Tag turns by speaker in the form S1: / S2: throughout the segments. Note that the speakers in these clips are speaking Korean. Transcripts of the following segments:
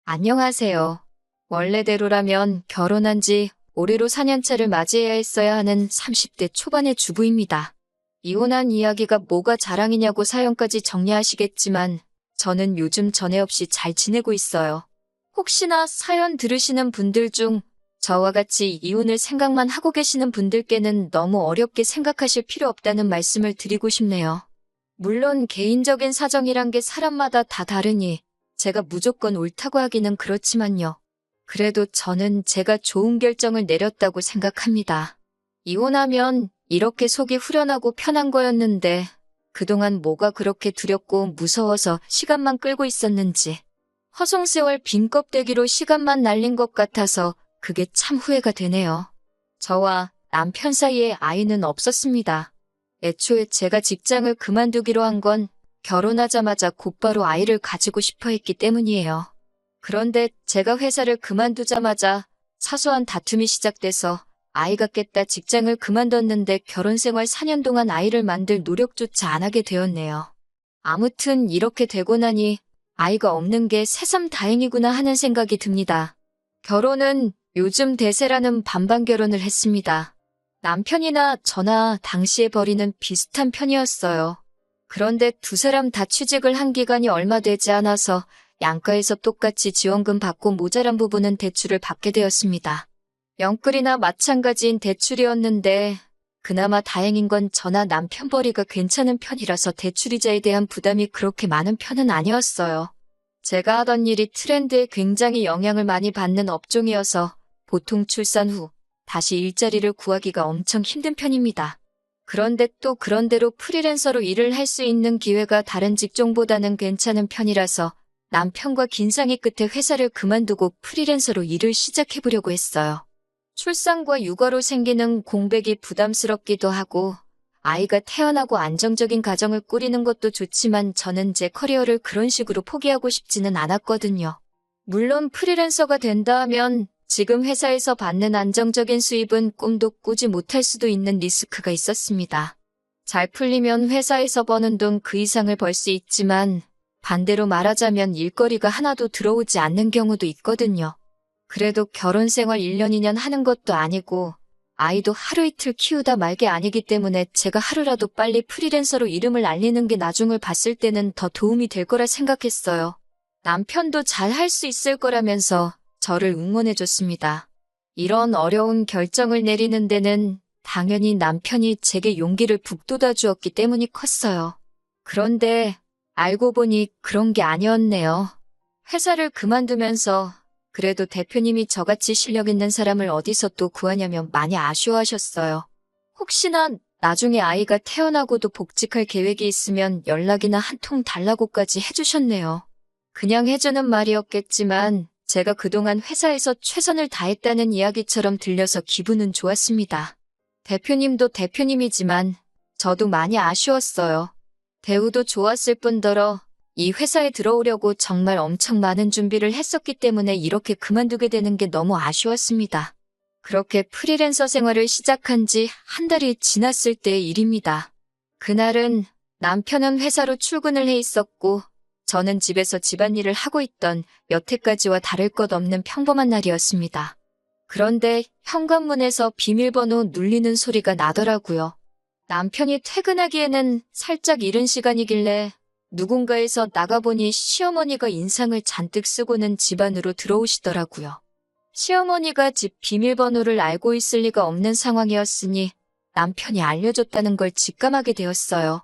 S1: 안녕하세요. 원래대로라면 결혼한 지 올해로 4년차를 맞이해야 했어야 하는 30대 초반의 주부입니다. 이혼한 이야기가 뭐가 자랑이냐고 사연까지 정리하시겠지만 저는 요즘 전에 없이 잘 지내고 있어요. 혹시나 사연 들으시는 분들 중 저와 같이 이혼을 생각만 하고 계시는 분들께는 너무 어렵게 생각하실 필요 없다는 말씀을 드리고 싶네요. 물론 개인적인 사정이란 게 사람마다 다 다르니 제가 무조건 옳다고 하기는 그렇지만요. 그래도 저는 제가 좋은 결정을 내렸다고 생각합니다. 이혼하면 이렇게 속이 후련하고 편한 거였는데 그동안 뭐가 그렇게 두렵고 무서워서 시간만 끌고 있었는지 허송세월 빈 껍데기로 시간만 날린 것 같아서 그게 참 후회가 되네요. 저와 남편 사이에 아이는 없었습니다. 애초에 제가 직장을 그만두기로 한 건 결혼하자마자 곧바로 아이를 가지고 싶어 했기 때문이에요. 그런데 제가 회사를 그만두자마자 사소한 다툼이 시작돼서 아이가 깼다 직장을 그만뒀는데 결혼 생활 4년 동안 아이를 만들 노력조차 안 하게 되었네요. 아무튼 이렇게 되고 나니 아이가 없는 게 새삼 다행이구나 하는 생각이 듭니다. 결혼은 요즘 대세라는 반반 결혼을 했습니다. 남편이나 저나 당시의 벌이는 비슷한 편이었어요. 그런데 두 사람 다 취직을 한 기간이 얼마 되지 않아서 양가에서 똑같이 지원금 받고 모자란 부분은 대출을 받게 되었습니다. 영끌이나 마찬가지인 대출이었는데 그나마 다행인 건 저나 남편 벌이가 괜찮은 편이라서 대출이자에 대한 부담이 그렇게 많은 편은 아니었어요. 제가 하던 일이 트렌드에 굉장히 영향을 많이 받는 업종이어서 보통 출산 후 다시 일자리를 구하기가 엄청 힘든 편입니다. 그런데 또 그런대로 프리랜서로 일을 할 수 있는 기회가 다른 직종보다는 괜찮은 편이라서 남편과 긴 상의 끝에 회사를 그만두고 프리랜서로 일을 시작해보려고 했어요. 출산과 육아로 생기는 공백이 부담스럽기도 하고 아이가 태어나고 안정적인 가정을 꾸리는 것도 좋지만 저는 제 커리어를 그런 식으로 포기하고 싶지는 않았거든요. 물론 프리랜서가 된다 하면 지금 회사에서 받는 안정적인 수입은 꿈도 꾸지 못할 수도 있는 리스크가 있었습니다. 잘 풀리면 회사에서 버는 돈 그 이상을 벌 수 있지만 반대로 말하자면 일거리가 하나도 들어오지 않는 경우도 있거든요. 그래도 결혼 생활 1년 2년 하는 것도 아니고 아이도 하루 이틀 키우다 말게 아니기 때문에 제가 하루라도 빨리 프리랜서로 이름을 알리는 게 나중을 봤을 때는 더 도움이 될 거라 생각했어요. 남편도 잘 할 수 있을 거라면서 저를 응원해줬습니다. 이런 어려운 결정을 내리는 데는 당연히 남편이 제게 용기를 북돋아 주었기 때문이 컸어요. 그런데 알고 보니 그런 게 아니었네요. 회사를 그만두면서 그래도 대표님이 저같이 실력 있는 사람을 어디서 또 구하냐며 많이 아쉬워하셨어요. 혹시나 나중에 아이가 태어나고도 복직할 계획이 있으면 연락이나 한 통 달라고까지 해주셨네요. 그냥 해주는 말이었겠지만 제가 그동안 회사에서 최선을 다했다는 이야기처럼 들려서 기분은 좋았습니다. 대표님도 대표님이지만 저도 많이 아쉬웠어요. 대우도 좋았을 뿐더러 이 회사에 들어오려고 정말 엄청 많은 준비를 했었기 때문에 이렇게 그만두게 되는 게 너무 아쉬웠습니다. 그렇게 프리랜서 생활을 시작한 지 한 달이 지났을 때의 일입니다. 그날은 남편은 회사로 출근을 해 있었고 저는 집에서 집안일을 하고 있던 여태까지와 다를 것 없는 평범한 날이었습니다. 그런데 현관문에서 비밀번호 눌리는 소리가 나더라고요. 남편이 퇴근하기에는 살짝 이른 시간이길래 누군가에서 나가보니 시어머니가 인상을 잔뜩 쓰고는 집 안으로 들어오시더라고요. 시어머니가 집 비밀번호를 알고 있을 리가 없는 상황이었으니 남편이 알려줬다는 걸 직감하게 되었어요.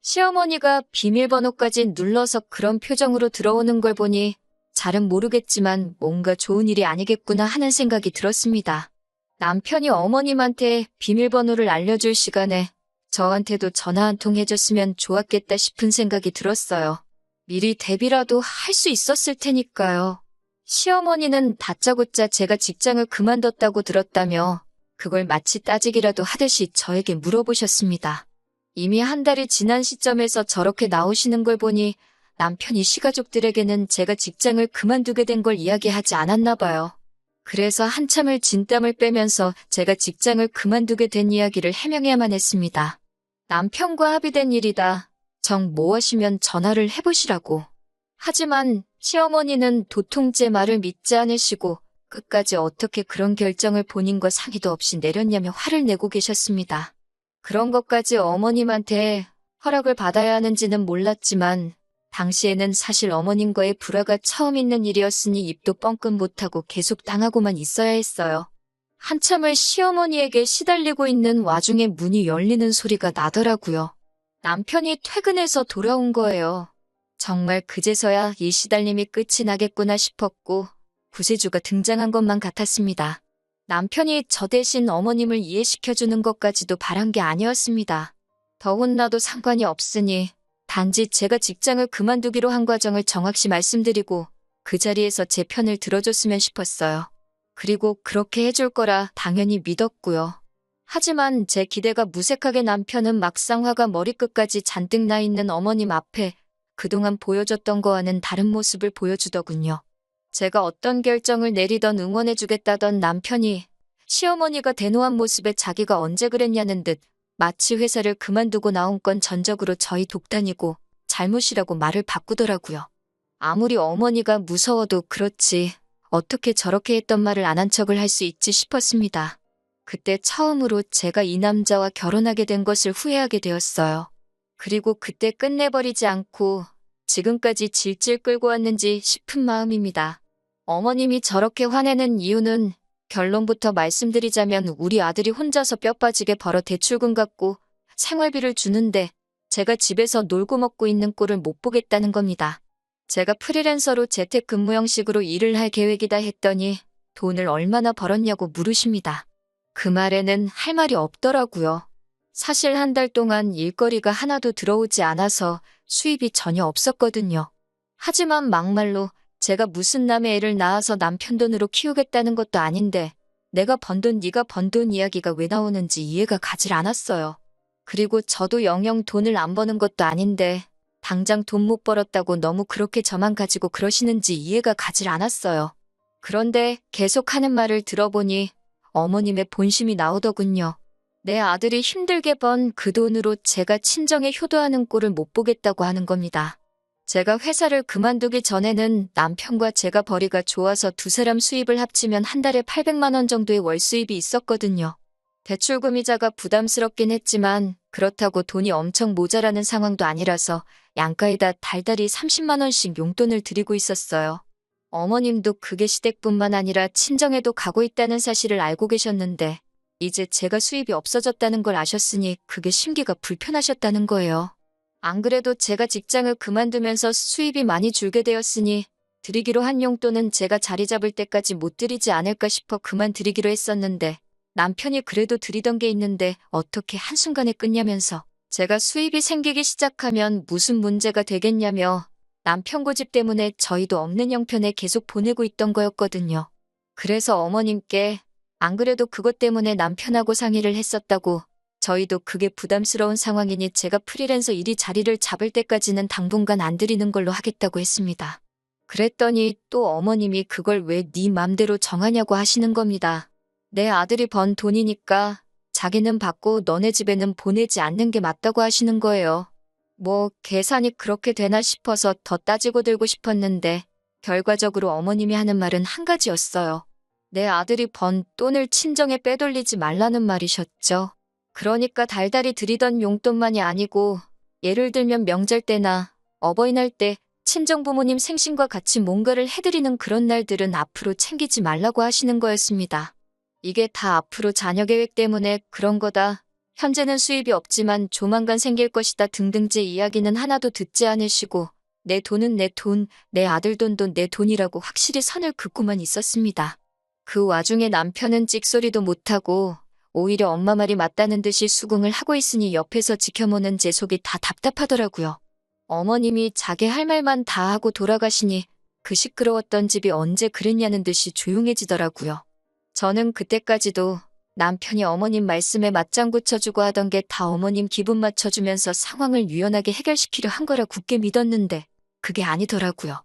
S1: 시어머니가 비밀번호까지 눌러서 그런 표정으로 들어오는 걸 보니 잘은 모르겠지만 뭔가 좋은 일이 아니겠구나 하는 생각이 들었습니다. 남편이 어머님한테 비밀번호를 알려줄 시간에 저한테도 전화 한 통 해줬으면 좋았겠다 싶은 생각이 들었어요. 미리 대비라도 할 수 있었을 테니까요. 시어머니는 다짜고짜 제가 직장을 그만뒀다고 들었다며 그걸 마치 따지기라도 하듯이 저에게 물어보셨습니다. 이미 한 달이 지난 시점에서 저렇게 나오시는 걸 보니 남편이 시가족들에게는 제가 직장을 그만두게 된 걸 이야기하지 않았나 봐요. 그래서 한참을 진땀을 빼면서 제가 직장을 그만두게 된 이야기를 해명해야만 했습니다. 남편과 합의된 일이다. 정 모하시면 전화를 해보시라고. 하지만 시어머니는 도통 제 말을 믿지 않으시고 끝까지 어떻게 그런 결정을 본인과 상의도 없이 내렸냐며 화를 내고 계셨습니다. 그런 것까지 어머님한테 허락을 받아야 하는지는 몰랐지만 당시에는 사실 어머님과의 불화가 처음 있는 일이었으니 입도 뻥끗 못하고 계속 당하고만 있어야 했어요. 한참을 시어머니에게 시달리고 있는 와중에 문이 열리는 소리가 나더라고요. 남편이 퇴근해서 돌아온 거예요. 정말 그제서야 이 시달림이 끝이 나겠구나 싶었고 구세주가 등장한 것만 같았습니다. 남편이 저 대신 어머님을 이해시켜주는 것까지도 바란 게 아니었습니다. 더 혼나도 상관이 없으니 단지 제가 직장을 그만두기로 한 과정을 정확히 말씀드리고 그 자리에서 제 편을 들어줬으면 싶었어요. 그리고 그렇게 해줄 거라 당연히 믿었고요. 하지만 제 기대가 무색하게 남편은 막상 화가 머리끝까지 잔뜩 나 있는 어머님 앞에 그동안 보여줬던 거와는 다른 모습을 보여주더군요. 제가 어떤 결정을 내리던 응원해주겠다던 남편이 시어머니가 대노한 모습에 자기가 언제 그랬냐는 듯 마치 회사를 그만두고 나온 건 전적으로 저희 독단이고 잘못이라고 말을 바꾸더라고요. 아무리 어머니가 무서워도 그렇지 어떻게 저렇게 했던 말을 안 한 척을 할 수 있지 싶었습니다. 그때 처음으로 제가 이 남자와 결혼하게 된 것을 후회하게 되었어요. 그리고 그때 끝내버리지 않고 지금까지 질질 끌고 왔는지 싶은 마음입니다. 어머님이 저렇게 화내는 이유는 결론부터 말씀드리자면 우리 아들이 혼자서 뼈 빠지게 벌어 대출금 갚고 생활비를 주는데 제가 집에서 놀고 먹고 있는 꼴을 못 보겠다는 겁니다. 제가 프리랜서로 재택근무 형식으로 일을 할 계획이다 했더니 돈을 얼마나 벌었냐고 물으십니다. 그 말에는 할 말이 없더라고요. 사실 한 달 동안 일거리가 하나도 들어오지 않아서 수입이 전혀 없었거든요. 하지만 막말로 제가 무슨 남의 애를 낳아서 남편 돈으로 키우겠다는 것도 아닌데 내가 번 돈 네가 번 돈 이야기가 왜 나오는지 이해가 가질 않았어요. 그리고 저도 영영 돈을 안 버는 것도 아닌데 당장 돈 못 벌었다고 너무 그렇게 저만 가지고 그러시는지 이해가 가질 않았어요. 그런데 계속 하는 말을 들어보니 어머님의 본심이 나오더군요. 내 아들이 힘들게 번 그 돈으로 제가 친정에 효도하는 꼴을 못 보겠다고 하는 겁니다. 제가 회사를 그만두기 전에는 남편과 제가 벌이가 좋아서 두 사람 수입을 합치면 한 달에 800만 원 정도의 월 수입이 있었거든요. 대출금이자가 부담스럽긴 했지만 그렇다고 돈이 엄청 모자라는 상황도 아니라서 양가에다 달달이 30만 원씩 용돈을 드리고 있었어요. 어머님도 그게 시댁뿐만 아니라 친정에도 가고 있다는 사실을 알고 계셨는데 이제 제가 수입이 없어졌다는 걸 아셨으니 그게 심기가 불편하셨다는 거예요. 안 그래도 제가 직장을 그만두면서 수입이 많이 줄게 되었으니 드리기로 한 용돈은 제가 자리 잡을 때까지 못 드리지 않을까 싶어 그만 드리기로 했었는데 남편이 그래도 드리던 게 있는데 어떻게 한순간에 끊냐면서 제가 수입이 생기기 시작하면 무슨 문제가 되겠냐며 남편 고집 때문에 저희도 없는 형편에 계속 보내고 있던 거였거든요. 그래서 어머님께 안 그래도 그것 때문에 남편하고 상의를 했었다고 저희도 그게 부담스러운 상황이니 제가 프리랜서 일이 자리를 잡을 때까지는 당분간 안 드리는 걸로 하겠다고 했습니다. 그랬더니 또 어머님이 그걸 왜 네 맘대로 정하냐고 하시는 겁니다. 내 아들이 번 돈이니까 자기는 받고 너네 집에는 보내지 않는 게 맞다고 하시는 거예요. 뭐 계산이 그렇게 되나 싶어서 더 따지고 들고 싶었는데 결과적으로 어머님이 하는 말은 한 가지였어요. 내 아들이 번 돈을 친정에 빼돌리지 말라는 말이셨죠. 그러니까 달달이 드리던 용돈만이 아니고 예를 들면 명절 때나 어버이날 때 친정 부모님 생신과 같이 뭔가를 해드리는 그런 날들은 앞으로 챙기지 말라고 하시는 거였습니다. 이게 다 앞으로 자녀 계획 때문에 그런 거다. 현재는 수입이 없지만 조만간 생길 것이다 등등 제 이야기는 하나도 듣지 않으시고 내 돈은 내 돈, 내 아들 돈도 내 돈이라고 확실히 선을 긋고만 있었습니다. 그 와중에 남편은 찍소리도 못하고 오히려 엄마 말이 맞다는 듯이 수긍을 하고 있으니 옆에서 지켜보는 제 속이 다 답답하더라고요. 어머님이 자기 할 말만 다 하고 돌아가시니 그 시끄러웠던 집이 언제 그랬냐는 듯이 조용해지더라고요. 저는 그때까지도 남편이 어머님 말씀에 맞장구 쳐주고 하던 게 다 어머님 기분 맞춰주면서 상황을 유연하게 해결시키려 한 거라 굳게 믿었는데 그게 아니더라고요.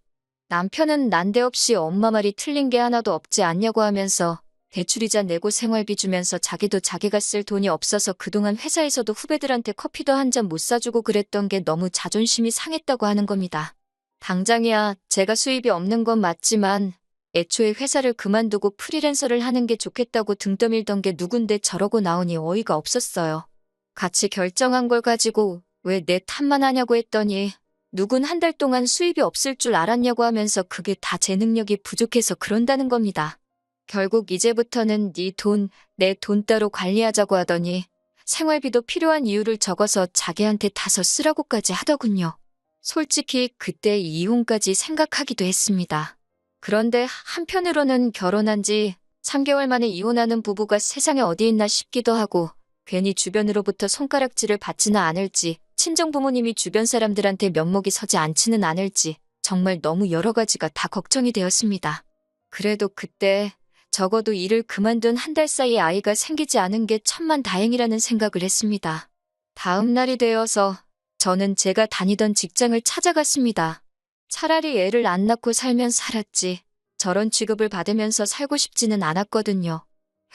S1: 남편은 난데없이 엄마 말이 틀린 게 하나도 없지 않냐고 하면서 대출이자 내고 생활비 주면서 자기도 자기가 쓸 돈이 없어서 그동안 회사에서도 후배들한테 커피도 한 잔 못 사주고 그랬던 게 너무 자존심이 상했다고 하는 겁니다. 당장이야 제가 수입이 없는 건 맞지만 애초에 회사를 그만두고 프리랜서를 하는 게 좋겠다고 등 떠밀던 게 누군데 저러고 나오니 어이가 없었어요. 같이 결정한 걸 가지고 왜 내 탓만 하냐고 했더니 누군 한 달 동안 수입이 없을 줄 알았냐고 하면서 그게 다 제 능력이 부족해서 그런다는 겁니다. 결국 이제부터는 네 돈, 내 돈 따로 관리하자고 하더니 생활비도 필요한 이유를 적어서 자기한테 다서 쓰라고까지 하더군요. 솔직히 그때 이혼까지 생각하기도 했습니다. 그런데 한편으로는 결혼한 지 3개월 만에 이혼하는 부부가 세상에 어디 있나 싶기도 하고 괜히 주변으로부터 손가락질을 받지는 않을지 친정 부모님이 주변 사람들한테 면목이 서지 않지는 않을지 정말 너무 여러 가지가 다 걱정이 되었습니다. 그래도 그때 적어도 일을 그만둔 한 달 사이에 아이가 생기지 않은 게 천만다행이라는 생각을 했습니다. 다음 날이 되어서 저는 제가 다니던 직장을 찾아갔습니다. 차라리 애를 안 낳고 살면 살았지 저런 취급을 받으면서 살고 싶지는 않았거든요.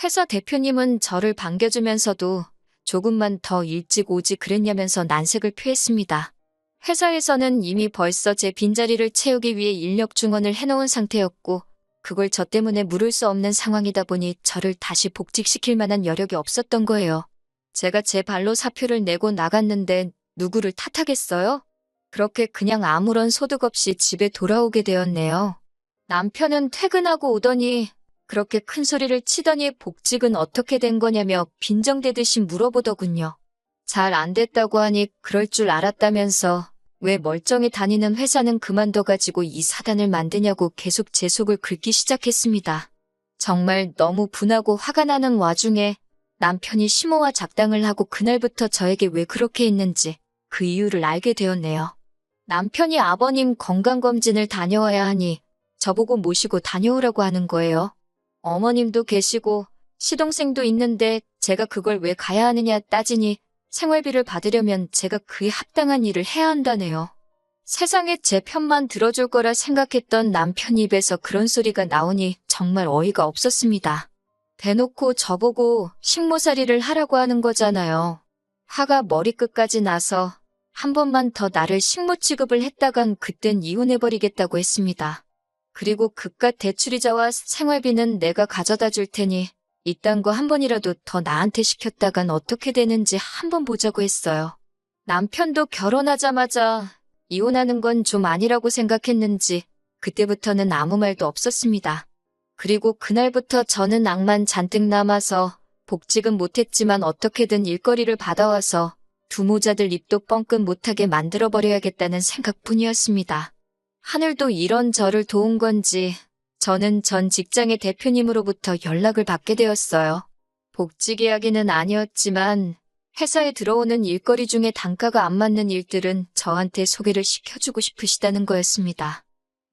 S1: 회사 대표님은 저를 반겨주면서도 조금만 더 일찍 오지 그랬냐면서 난색을 표했습니다. 회사에서는 이미 벌써 제 빈자리를 채우기 위해 인력 중원을 해놓은 상태였고 그걸 저 때문에 물을 수 없는 상황이다 보니 저를 다시 복직시킬 만한 여력이 없었던 거예요. 제가 제 발로 사표를 내고 나갔는데 누구를 탓하겠어요? 그렇게 그냥 아무런 소득 없이 집에 돌아오게 되었네요. 남편은 퇴근하고 오더니 그렇게 큰 소리를 치더니 복직은 어떻게 된 거냐며 빈정대듯이 물어보더군요. 잘 안 됐다고 하니 그럴 줄 알았다면서 왜 멀쩡히 다니는 회사는 그만둬가지고 이 사단을 만드냐고 계속 제 속을 긁기 시작했습니다. 정말 너무 분하고 화가 나는 와중에 남편이 심호와 작당을 하고 그날부터 저에게 왜 그렇게 했는지 그 이유를 알게 되었네요. 남편이 아버님 건강검진을 다녀와야 하니 저보고 모시고 다녀오라고 하는 거예요. 어머님도 계시고 시동생도 있는데 제가 그걸 왜 가야 하느냐 따지니 생활비를 받으려면 제가 그에 합당한 일을 해야 한다네요. 세상에 제 편만 들어줄 거라 생각했던 남편 입에서 그런 소리가 나오니 정말 어이가 없었습니다. 대놓고 저보고 식모살이를 하라고 하는 거잖아요. 화가 머리끝까지 나서 한 번만 더 나를 식모 취급을 했다간 그땐 이혼해버리겠다고 했습니다. 그리고 그깟 대출이자와 생활비는 내가 가져다 줄 테니 이딴 거 한 번이라도 더 나한테 시켰다간 어떻게 되는지 한번 보자고 했어요. 남편도 결혼하자마자 이혼하는 건 좀 아니라고 생각했는지 그때부터는 아무 말도 없었습니다. 그리고 그날부터 저는 낭만 잔뜩 남아서 복직은 못했지만 어떻게든 일거리를 받아와서 두 모자들 입도 뻥끗 못하게 만들어버려야겠다는 생각뿐이었습니다. 하늘도 이런 저를 도운 건지 저는 전 직장의 대표님으로부터 연락을 받게 되었어요. 복직 이야기는 아니었지만 회사에 들어오는 일거리 중에 단가가 안 맞는 일들은 저한테 소개를 시켜주고 싶으시다는 거였습니다.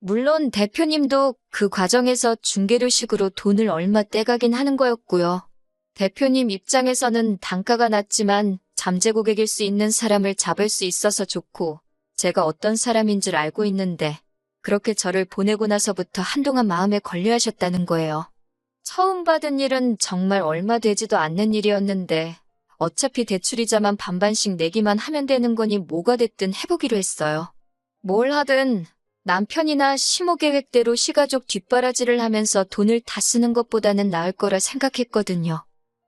S1: 물론 대표님도 그 과정에서 중개료식으로 돈을 얼마 떼가긴 하는 거였고요. 대표님 입장에서는 단가가 낮지만 잠재 고객일 수 있는 사람을 잡을 수 있어서 좋고 제가 어떤 사람인 줄 알고 있는데 그렇게 저를 보내고 나서부터 한동안 마음에 걸려하셨다는 거예요. 처음 받은 일은 정말 얼마 되지도 않는 일이었는데 어차피 대출이자만 반반씩 내기만 하면 되는 거니 뭐가 됐든 해보기로 했어요. 뭘 하든 남편이나 시모 계획대로 시가족 뒷바라지를 하면서 돈을 다 쓰는 것보다는 나을 거라 생각했거든요.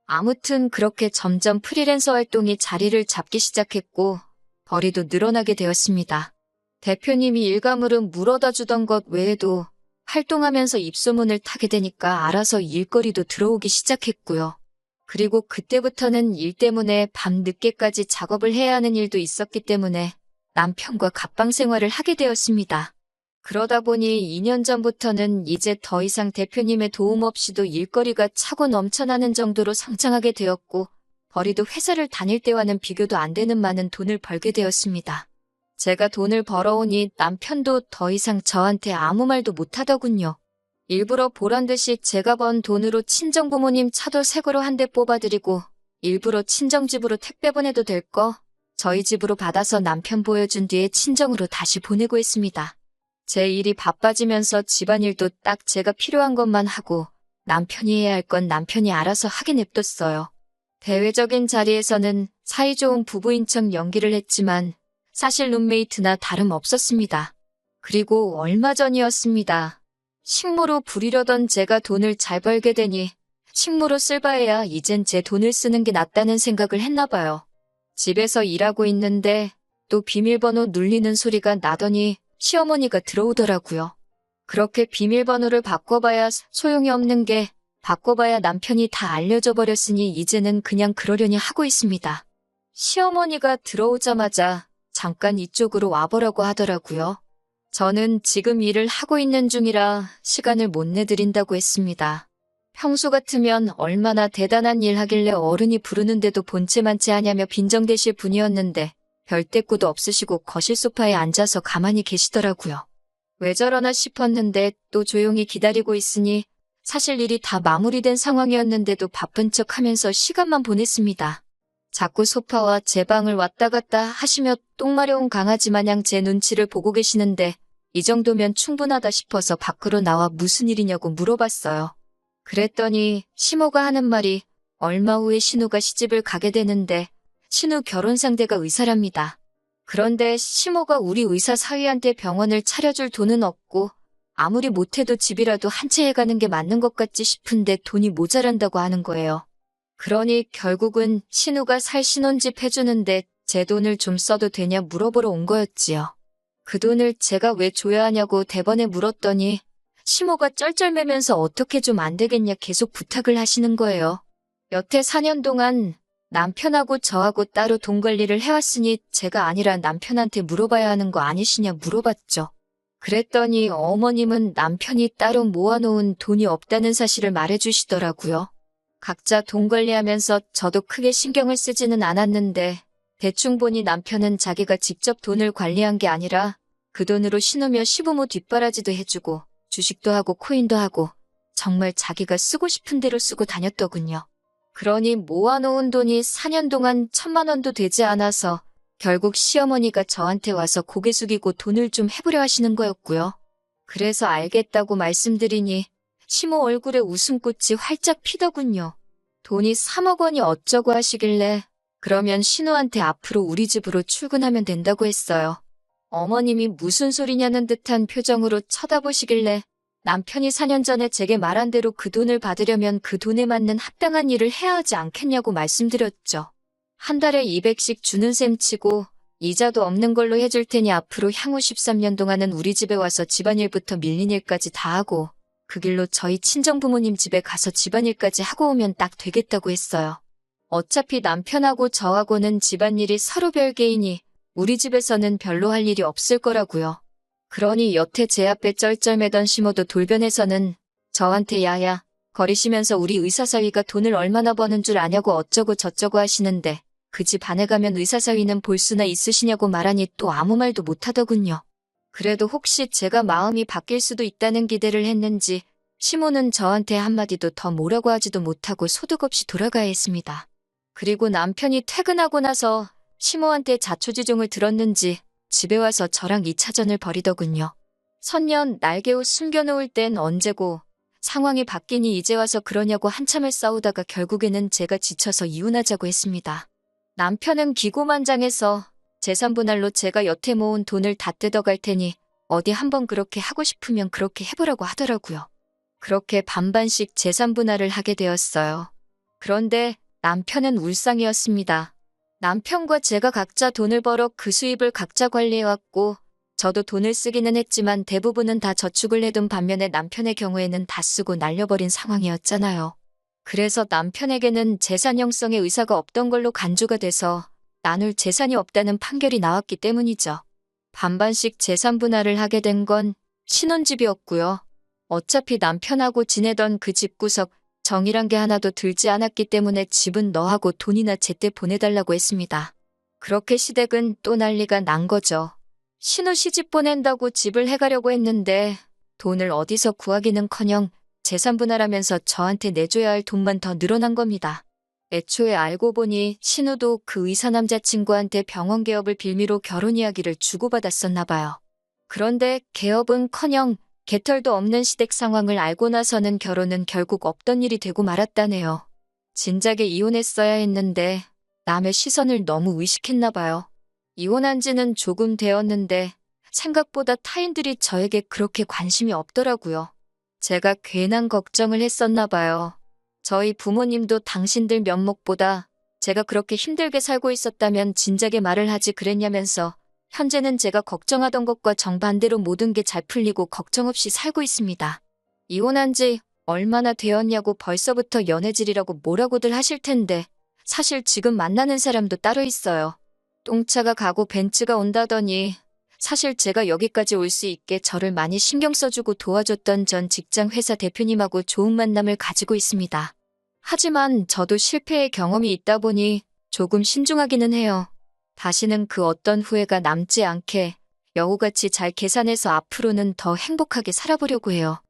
S1: 아무튼 그렇게 점점 프리랜서 활동이 자리를 잡기 시작했고 벌이도 늘어나게 되었습니다. 대표님이 일가물은 물어다 주던 것 외에도 활동하면서 입소문을 타게 되니까 알아서 일거리도 들어오기 시작했고요. 그리고 그때부터는 일 때문에 밤 늦게까지 작업을 해야 하는 일도 있었기 때문에 남편과 갑방 생활을 하게 되었습니다. 그러다 보니 2년 전부터는 이제 더 이상 대표님의 도움 없이도 일거리가 차고 넘쳐나는 정도로 성장하게 되었고 벌이도 회사를 다닐 때와는 비교도 안 되는 많은 돈을 벌게 되었습니다. 제가 돈을 벌어오니 남편도 더 이상 저한테 아무 말도 못하더군요. 일부러 보란듯이 제가 번 돈으로 친정부모님 차도 새 거로 한 대 뽑아드리고 일부러 친정집으로 택배 보내도 될 거 저희 집으로 받아서 남편 보여준 뒤에 친정으로 다시 보내고 했습니다. 제 일이 바빠지면서 집안일도 딱 제가 필요한 것만 하고 남편이 해야 할 건 남편이 알아서 하게 냅뒀어요. 대외적인 자리에서는 사이좋은 부부인 척 연기를 했지만 사실 룸메이트나 다름없었습니다. 그리고 얼마 전이었습니다. 식모로 부리려던 제가 돈을 잘 벌게 되니 식모로 쓸 바에야 이젠 제 돈을 쓰는 게 낫다는 생각을 했나 봐요. 집에서 일하고 있는데 또 비밀번호 눌리는 소리가 나더니 시어머니가 들어오더라고요. 그렇게 비밀번호를 바꿔봐야 소용이 없는 게 바꿔봐야 남편이 다 알려져 버렸으니 이제는 그냥 그러려니 하고 있습니다. 시어머니가 들어오자마자 잠깐 이쪽으로 와보라고 하더라고요. 저는 지금 일을 하고 있는 중이라 시간을 못 내드린다고 했습니다. 평소 같으면 얼마나 대단한 일 하길래 어른이 부르는데도 본체만치 하냐며 빈정대실 분이었는데 별 대꾸도 없으시고 거실 소파에 앉아서 가만히 계시더라고요. 왜 저러나 싶었는데 또 조용히 기다리고 있으니 사실 일이 다 마무리된 상황이었는데도 바쁜 척 하면서 시간만 보냈습니다. 자꾸 소파와 제 방을 왔다 갔다 하시며 똥 마려운 강아지 마냥 제 눈치를 보고 계시는데 이 정도면 충분하다 싶어서 밖으로 나와 무슨 일이냐고 물어봤어요. 그랬더니 시모가 하는 말이 얼마 후에 신우가 시집을 가게 되는데 신우 결혼 상대가 의사랍니다. 그런데 시모가 우리 의사 사위한테 병원을 차려줄 돈은 없고 아무리 못해도 집이라도 한 채 해가는 게 맞는 것 같지 싶은데 돈이 모자란다고 하는 거예요. 그러니 결국은 신우가 살 신혼집 해주는데 제 돈을 좀 써도 되냐 물어보러 온 거였지요. 그 돈을 제가 왜 줘야 하냐고 대번에 물었더니 시모가 쩔쩔매면서 어떻게 좀 안 되겠냐 계속 부탁을 하시는 거예요. 여태 4년 동안 남편하고 저하고 따로 돈 관리를 해왔으니 제가 아니라 남편한테 물어봐야 하는 거 아니시냐 물어봤죠. 그랬더니 어머님은 남편이 따로 모아놓은 돈이 없다는 사실을 말해주시더라고요. 각자 돈 관리하면서 저도 크게 신경을 쓰지는 않았는데 대충 보니 남편은 자기가 직접 돈을 관리한 게 아니라 그 돈으로 신우며 시부모 뒷바라지도 해주고 주식도 하고 코인도 하고 정말 자기가 쓰고 싶은 대로 쓰고 다녔더군요. 그러니 모아놓은 돈이 4년 동안 1,000만 원도 되지 않아서 결국 시어머니가 저한테 와서 고개 숙이고 돈을 좀 해보려 하시는 거였고요. 그래서 알겠다고 말씀드리니 시모 얼굴에 웃음꽃이 활짝 피더군요. 돈이 3억 원이 어쩌고 하시길래 그러면 신우한테 앞으로 우리 집으로 출근하면 된다고 했어요. 어머님이 무슨 소리냐는 듯한 표정으로 쳐다보시길래 남편이 4년 전에 제게 말한 대로 그 돈을 받으려면 그 돈에 맞는 합당한 일을 해야 하지 않겠냐고 말씀드렸죠. 한 달에 200씩 주는 셈 치고 이자도 없는 걸로 해줄 테니 앞으로 향후 13년 동안은 우리 집에 와서 집안일부터 밀린 일까지 다 하고 그 길로 저희 친정부모님 집에 가서 집안일까지 하고 오면 딱 되겠다고 했어요. 어차피 남편하고 저하고는 집안일이 서로 별개이니 우리 집에서는 별로 할 일이 없을 거라고요. 그러니 여태 제 앞에 쩔쩔매던 시모도 돌변해서는 저한테 야야 거리시면서 우리 의사사위가 돈을 얼마나 버는 줄 아냐고 어쩌고 저쩌고 하시는데 그 집 안에 가면 의사사위는 볼 수나 있으시냐고 말하니 또 아무 말도 못하더군요. 그래도 혹시 제가 마음이 바뀔 수도 있다는 기대를 했는지 시모는 저한테 한마디도 더 뭐라고 하지도 못하고 소득 없이 돌아가야 했습니다. 그리고 남편이 퇴근하고 나서 시모한테 자초지종을 들었는지 집에 와서 저랑 2차전을 벌이더군요. 선년 날개옷 숨겨놓을 땐 언제고 상황이 바뀌니 이제 와서 그러냐고 한참을 싸우다가 결국에는 제가 지쳐서 이혼하자고 했습니다. 남편은 기고만장해서 재산분할로 제가 여태 모은 돈을 다 뜯어갈 테니 어디 한번 그렇게 하고 싶으면 그렇게 해보라고 하더라고요. 그렇게 반반씩 재산분할을 하게 되었어요. 그런데 남편은 울상이었습니다. 남편과 제가 각자 돈을 벌어 그 수입을 각자 관리해왔고 저도 돈을 쓰기는 했지만 대부분은 다 저축을 해둔 반면에 남편의 경우에는 다 쓰고 날려버린 상황이었잖아요. 그래서 남편에게는 재산 형성의 의사가 없던 걸로 간주가 돼서 나눌 재산이 없다는 판결이 나왔기 때문이죠. 반반씩 재산 분할을 하게 된 건 신혼집이었고요. 어차피 남편하고 지내던 그 집구석 정이란 게 하나도 들지 않았기 때문에 집은 너하고 돈이나 제때 보내달라고 했습니다. 그렇게 시댁은 또 난리가 난 거죠. 신우 시집 보낸다고 집을 해가려고 했는데 돈을 어디서 구하기는커녕 재산 분할하면서 저한테 내줘야 할 돈만 더 늘어난 겁니다. 애초에 알고 보니 신우도 그 의사 남자친구한테 병원 개업을 빌미로 결혼 이야기를 주고받았었나 봐요. 그런데 개업은커녕 개털도 없는 시댁 상황을 알고 나서는 결혼은 결국 없던 일이 되고 말았다네요. 진작에 이혼했어야 했는데 남의 시선을 너무 의식했나 봐요. 이혼한 지는 조금 되었는데 생각보다 타인들이 저에게 그렇게 관심이 없더라고요. 제가 괜한 걱정을 했었나 봐요. 저희 부모님도 당신들 면목보다 제가 그렇게 힘들게 살고 있었다면 진작에 말을 하지 그랬냐면서 현재는 제가 걱정하던 것과 정반대로 모든 게 잘 풀리고 걱정 없이 살고 있습니다. 이혼한 지 얼마나 되었냐고 벌써부터 연애질이라고 뭐라고들 하실 텐데 사실 지금 만나는 사람도 따로 있어요. 똥차가 가고 벤츠가 온다더니 사실 제가 여기까지 올 수 있게 저를 많이 신경 써주고 도와줬던 전 직장 회사 대표님하고 좋은 만남을 가지고 있습니다. 하지만 저도 실패의 경험이 있다 보니 조금 신중하기는 해요. 다시는 그 어떤 후회가 남지 않게 여우같이 잘 계산해서 앞으로는 더 행복하게 살아보려고 해요.